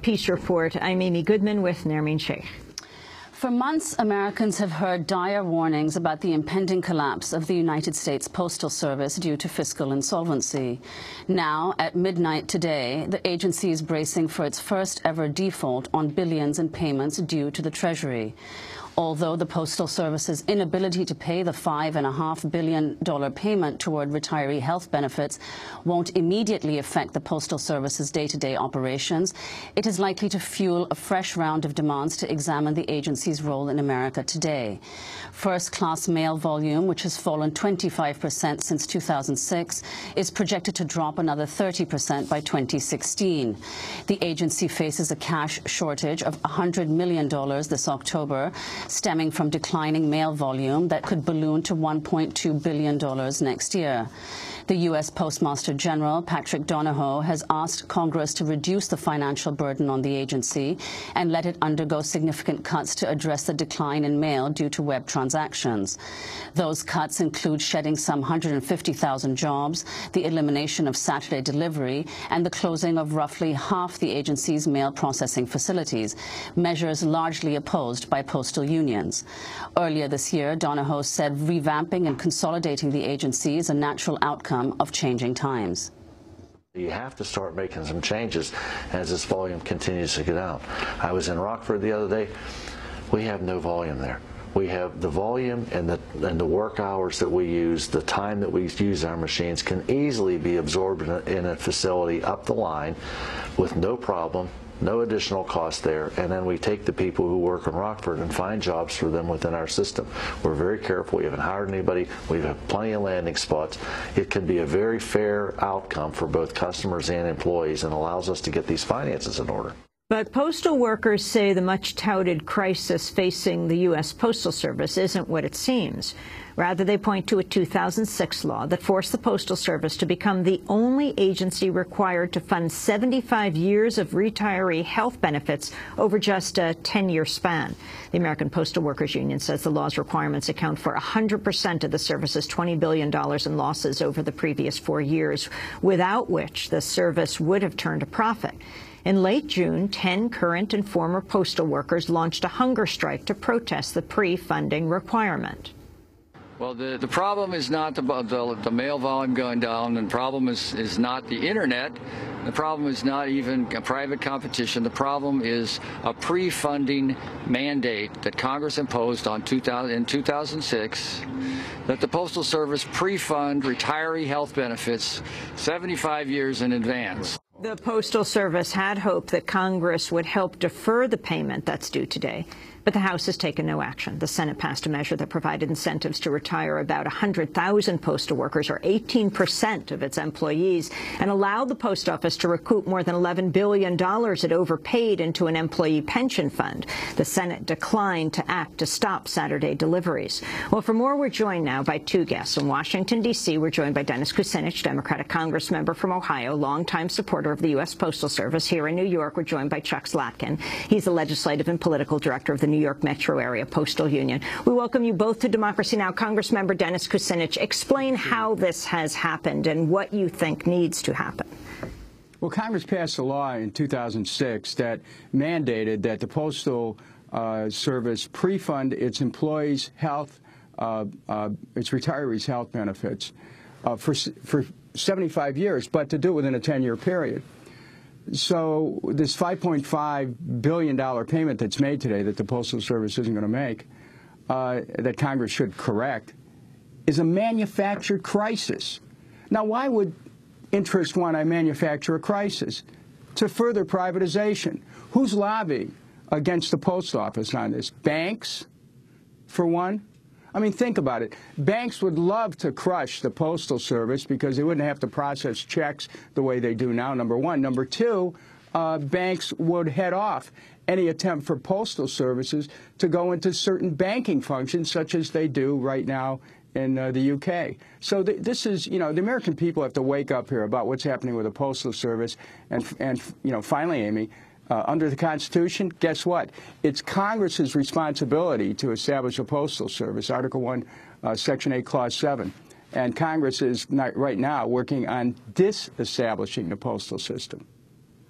Peace Report. I'm Amy Goodman with Nermeen Sheikh. For months, Americans have heard dire warnings about the impending collapse of the United States Postal Service due to fiscal insolvency. Now, at midnight today, the agency is bracing for its first ever default on billions in payments due to the Treasury. Although the Postal Service's inability to pay the $5.5 billion payment toward retiree health benefits won't immediately affect the Postal Service's day-to-day operations, it is likely to fuel a fresh round of demands to examine the agency's role in America today. First-class mail volume, which has fallen 25% since 2006, is projected to drop another 30% by 2016. The agency faces a cash shortage of $100 million this October, stemming from declining mail volume that could balloon to $1.2 billion next year. The U.S. Postmaster General, Patrick Donohoe, has asked Congress to reduce the financial burden on the agency and let it undergo significant cuts to address the decline in mail due to web transactions. Those cuts include shedding some 150,000 jobs, the elimination of Saturday delivery, and the closing of roughly half the agency's mail processing facilities, measures largely opposed by postal unions. Earlier this year, Donohoe said revamping and consolidating the agency is a natural outcome of changing times. You have to start making some changes as this volume continues to get out. I was in Rockford the other day. We have no volume there. We have the volume and the work hours that we use, the time that we use our machines can easily be absorbed in a facility up the line with no problem. No additional cost there, and then we take the people who work in Rockford and find jobs for them within our system. We're very careful. We haven't hired anybody. We have plenty of landing spots. It can be a very fair outcome for both customers and employees and allows us to get these finances in order. But postal workers say the much-touted crisis facing the U.S. Postal Service isn't what it seems. Rather, they point to a 2006 law that forced the Postal Service to become the only agency required to fund 75 years of retiree health benefits over just a 10-year span. The American Postal Workers Union says the law's requirements account for 100% of the service's $20 billion in losses over the previous 4 years, without which the service would have turned a profit. In late June, 10 current and former postal workers launched a hunger strike to protest the pre-funding requirement. Well, the problem is not the mail volume going down, and the problem is not the Internet. The problem is not even a private competition. The problem is a pre-funding mandate that Congress imposed in 2006, that the Postal Service pre-fund retiree health benefits 75 years in advance. The Postal Service had hoped that Congress would help defer the payment that's due today. But the House has taken no action. The Senate passed a measure that provided incentives to retire about 100,000 postal workers, or 18% of its employees, and allowed the post office to recoup more than $11 billion it overpaid into an employee pension fund. The Senate declined to act to stop Saturday deliveries. Well, for more, we're joined now by two guests. In Washington, D.C., we're joined by Dennis Kucinich, Democratic Congress member from Ohio, longtime supporter of the U.S. Postal Service. Here in New York, we're joined by Chuck Zlatkin. He's the legislative and political director of the New York Metro Area Postal Union. We welcome you both to Democracy Now! Congressmember Dennis Kucinich. Explain how this has happened and what you think needs to happen. Well, Congress passed a law in 2006 that mandated that the Postal Service pre-fund its employees' health, its retirees' health benefits for 75 years, but to do it within a 10-year period. So this $5.5 billion payment that's made today that the Postal Service isn't going to make, that Congress should correct, is a manufactured crisis. Now, why would interest want to manufacture a crisis? To further privatization. Who's lobbying against the post office on this? Banks, for one? I mean, think about it. Banks would love to crush the Postal Service because they wouldn't have to process checks the way they do now, number one. Number two, banks would head off any attempt for postal services to go into certain banking functions, such as they do right now in the UK. So this is, the American people have to wake up here about what's happening with the Postal Service. And finally, Amy, under the Constitution, guess what? It's Congress's responsibility to establish a postal service, Article 1, Section 8, Clause 7. And Congress is right now working on disestablishing the postal system.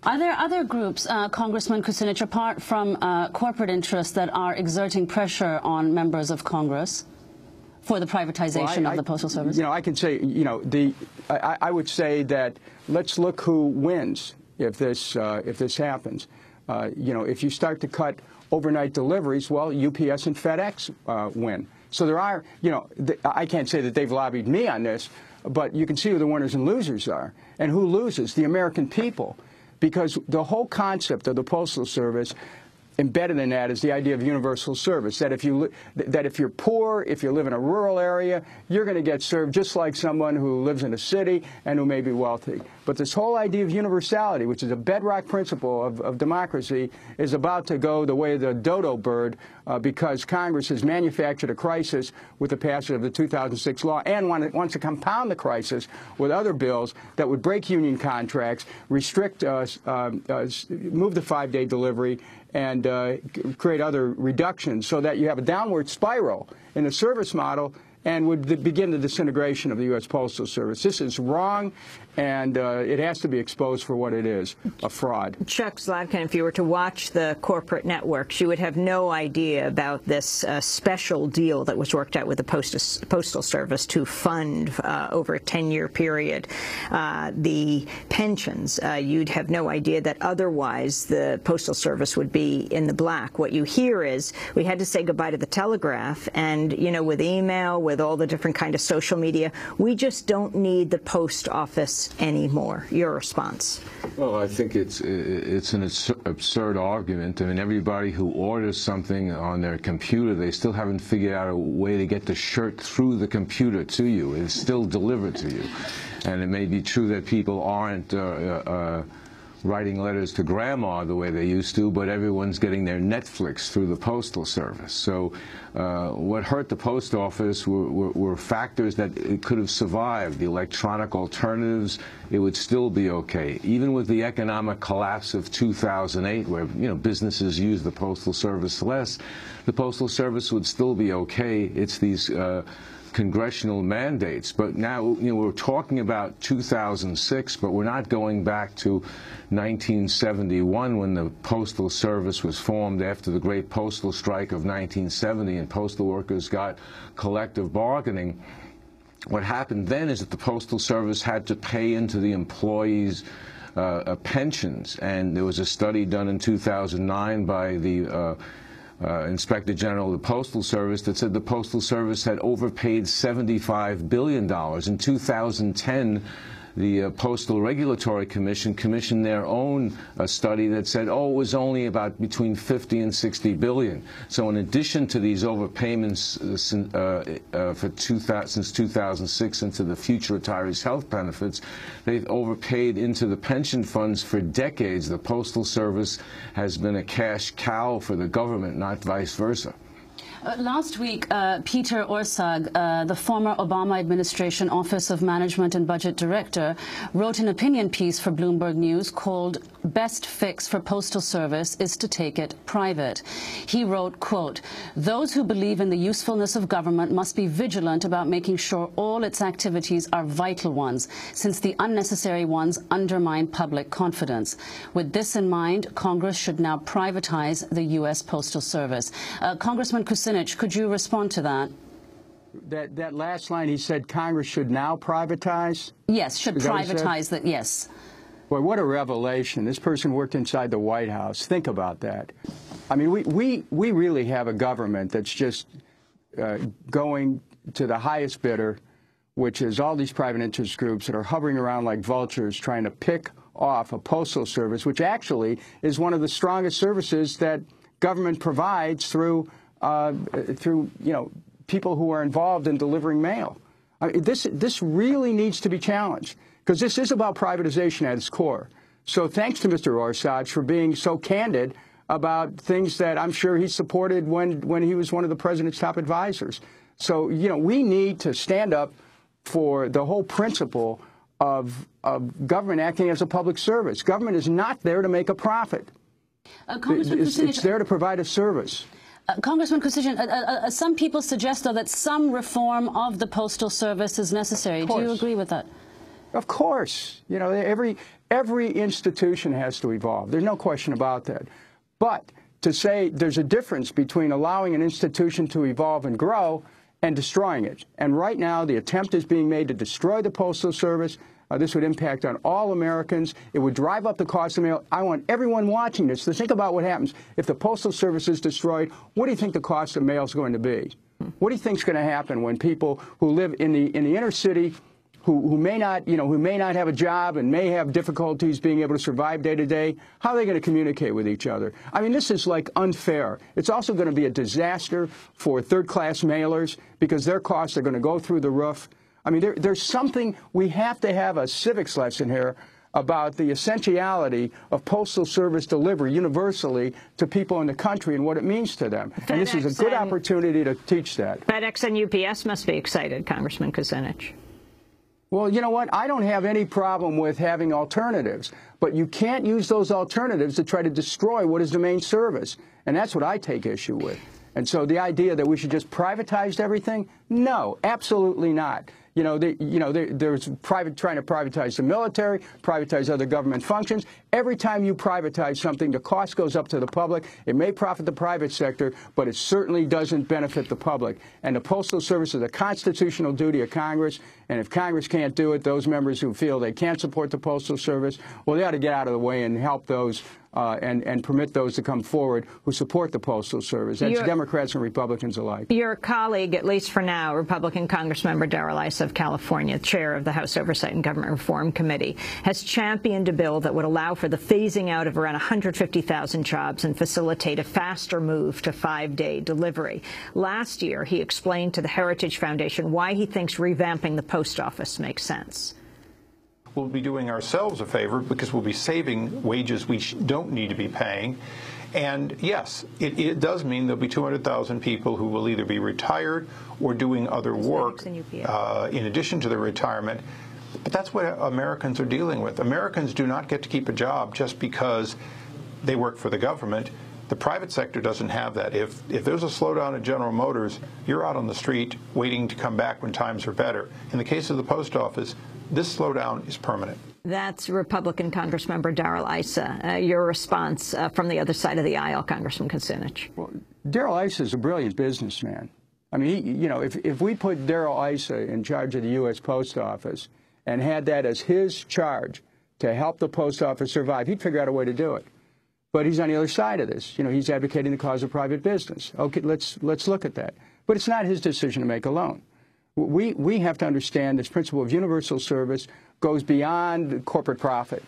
Are there other groups, Congressman Kucinich, apart from corporate interests, that are exerting pressure on members of Congress for the privatization of the Postal Service? You know, I can say, you know, I would say that let's look who wins if this happens. You know, if you start to cut overnight deliveries, well, UPS and FedEx win. So there are, you know, I can't say that they've lobbied me on this, but you can see who the winners and losers are. And who loses? The American people. Because the whole concept of the Postal Service, embedded in that, is the idea of universal service, that if you're poor, if you live in a rural area, you're going to get served just like someone who lives in a city and who may be wealthy. But this whole idea of universality, which is a bedrock principle of democracy, is about to go the way of the dodo bird because Congress has manufactured a crisis with the passage of the 2006 law and wants to compound the crisis with other bills that would break union contracts, restrict, move the 5-day delivery, and create other reductions so that you have a downward spiral in the service model and would begin the disintegration of the U.S. Postal Service. This is wrong, and it has to be exposed for what it is, a fraud. Chuck Zlatkin, if you were to watch the corporate networks, you would have no idea about this special deal that was worked out with the Postal Service to fund over a 10-year period the pensions. You'd have no idea that otherwise the Postal Service would be in the black. What you hear is we had to say goodbye to the telegraph, and, you know, with email, with all the different kind of social media, we just don't need the post office anymore. Your response? Well, I think it's an absurd argument. I mean, everybody who orders something on their computer, they still haven't figured out a way to get the shirt through the computer to you. It's still delivered to you. And it may be true that people aren't writing letters to grandma the way they used to, but everyone's getting their Netflix through the Postal Service. So what hurt the post office were factors that it could have survived. The electronic alternatives, it would still be okay. Even with the economic collapse of 2008, where, you know, businesses use the Postal Service less, the Postal Service would still be okay. It's these congressional mandates. But now, you know, we're talking about 2006, but we're not going back to 1971 when the Postal Service was formed after the great postal strike of 1970 and postal workers got collective bargaining. What happened then is that the Postal Service had to pay into the employees' pensions, and there was a study done in 2009 by the Inspector General of the Postal Service that said the Postal Service had overpaid $75 billion. In 2010, the Postal Regulatory Commission commissioned their own study that said, oh, it was only about between 50 and 60 billion. So in addition to these overpayments since 2006 into the future retirees' health benefits, they've overpaid into the pension funds for decades. The Postal Service has been a cash cow for the government, not vice versa. Last week, Peter Orszag, the former Obama administration Office of Management and Budget Director, wrote an opinion piece for Bloomberg News called "Best Fix for Postal Service is to Take It Private." He wrote, quote, "Those who believe in the usefulness of government must be vigilant about making sure all its activities are vital ones, since the unnecessary ones undermine public confidence. With this in mind, Congress should now privatize the U.S. Postal Service." Congressman Kucinich, could you respond to that? That last line, he said Congress should now privatize? Yes, should privatize that, yes. Boy, what a revelation. This person worked inside the White House. Think about that. I mean, we really have a government that's just going to the highest bidder, which is all these private interest groups that are hovering around like vultures trying to pick off a postal service, which actually is one of the strongest services that government provides through you know, people who are involved in delivering mail. This really needs to be challenged, because this is about privatization at its core. So thanks to Mr. Orszag for being so candid about things that I'm sure he supported when he was one of the president's top advisors. So, you know, we need to stand up for the whole principle of government acting as a public service. Government is not there to make a profit. It's there to provide a service. Congressman Kucinich, some people suggest, though, that some reform of the Postal Service is necessary. Do you agree with that? Of course. You know, every institution has to evolve. There's no question about that. But to say there's a difference between allowing an institution to evolve and grow and destroying it. And right now, the attempt is being made to destroy the Postal Service. This would impact on all Americans. It would drive up the cost of mail. I want everyone watching this to think about what happens if the Postal Service is destroyed. What do you think the cost of mail is going to be? What do you think is going to happen when people who live in the inner city, who may not have a job and may have difficulties being able to survive day to day, how are they going to communicate with each other? I mean, this is like unfair. It's also going to be a disaster for third-class mailers because their costs are going to go through the roof. I mean, there's something, we have to have a civics lesson here about the essentiality of Postal Service delivery universally to people in the country and what it means to them. And this is a good opportunity to teach that. FedEx and UPS must be excited, Congressman Kucinich. Well, you know what? I don't have any problem with having alternatives, but you can't use those alternatives to try to destroy what is the main service. And that's what I take issue with. And so the idea that we should just privatize everything, no, absolutely not. There's trying to privatize the military, privatize other government functions. Every time you privatize something, the cost goes up to the public. It may profit the private sector, but it certainly doesn't benefit the public. And the Postal Service is a constitutional duty of Congress. And if Congress can't do it, those members who feel they can't support the Postal Service, well, they ought to get out of the way and help those and permit those to come forward who support the Postal Service. That's Democrats and Republicans alike. Your colleague, at least for now, Republican Congressmember Darrell Issa of California, chair of the House Oversight and Government Reform Committee, has championed a bill that would allow for the phasing out of around 150,000 jobs and facilitate a faster move to 5-day delivery. Last year, he explained to the Heritage Foundation why he thinks revamping the post office makes sense. We'll be doing ourselves a favor because we'll be saving wages we don't need to be paying. And yes, it does mean there'll be 200,000 people who will either be retired or doing other work in addition to their retirement. But that's what Americans are dealing with. Americans do not get to keep a job just because they work for the government. The private sector doesn't have that. If there's a slowdown at General Motors, you're out on the street waiting to come back when times are better. In the case of the post office, this slowdown is permanent. That's Republican Congressmember Darrell Issa. Your response from the other side of the aisle, Congressman Kucinich. Well, Darrell Issa is a brilliant businessman. I mean, if we put Darrell Issa in charge of the U.S. Post Office and had that as his charge to help the post office survive, he'd figure out a way to do it. But he's on the other side of this. He's advocating the cause of private business. Okay, let's look at that. But it's not his decision to make alone. We have to understand this principle of universal service goes beyond corporate profit.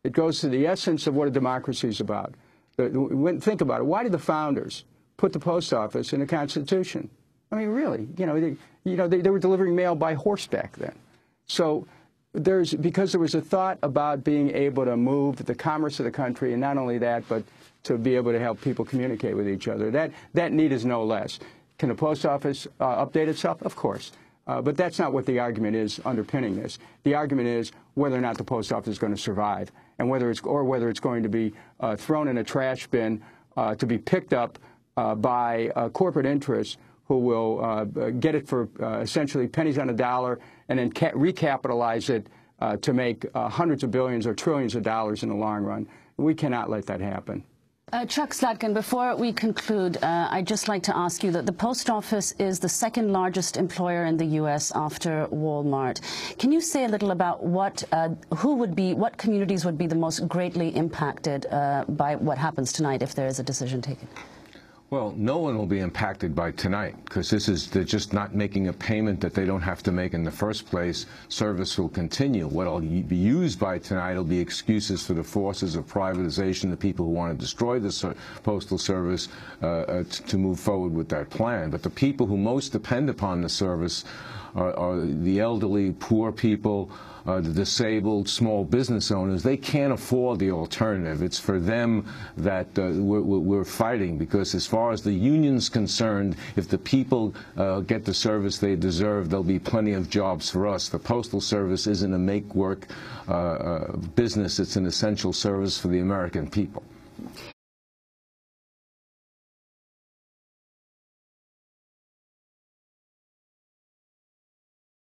It goes to the essence of what a democracy is about. Think about it. Why did the founders put the post office in the Constitution? I mean, really, they were delivering mail by horseback then. So because there was a thought about being able to move the commerce of the country, and not only that, but to be able to help people communicate with each other. That need is no less. Can the post office update itself? Of course. But that's not what the argument is underpinning this. The argument is whether or not the post office is going to survive, and whether it's going to be thrown in a trash bin to be picked up by corporate interests who will get it for essentially pennies on a dollar and then recapitalize it to make hundreds of billions or trillions of dollars in the long run. We cannot let that happen. Chuck Zlatkin, before we conclude, I'd just like to ask you that the post office is the second largest employer in the U.S. after Walmart. Can you say a little about what communities would be the most greatly impacted by what happens tonight if there is a decision taken? Well, no one will be impacted by tonight because they're just not making a payment that they don't have to make in the first place. Service will continue. What will be used by tonight will be excuses for the forces of privatization, the people who want to destroy the Postal Service to move forward with that plan. But the people who most depend upon the service are the elderly, poor people, the disabled, small business owners. They can't afford the alternative. It's for them that we're fighting, because as far as the union's concerned, if the people get the service they deserve, there'll be plenty of jobs for us. The Postal Service isn't a make-work business. It's an essential service for the American people.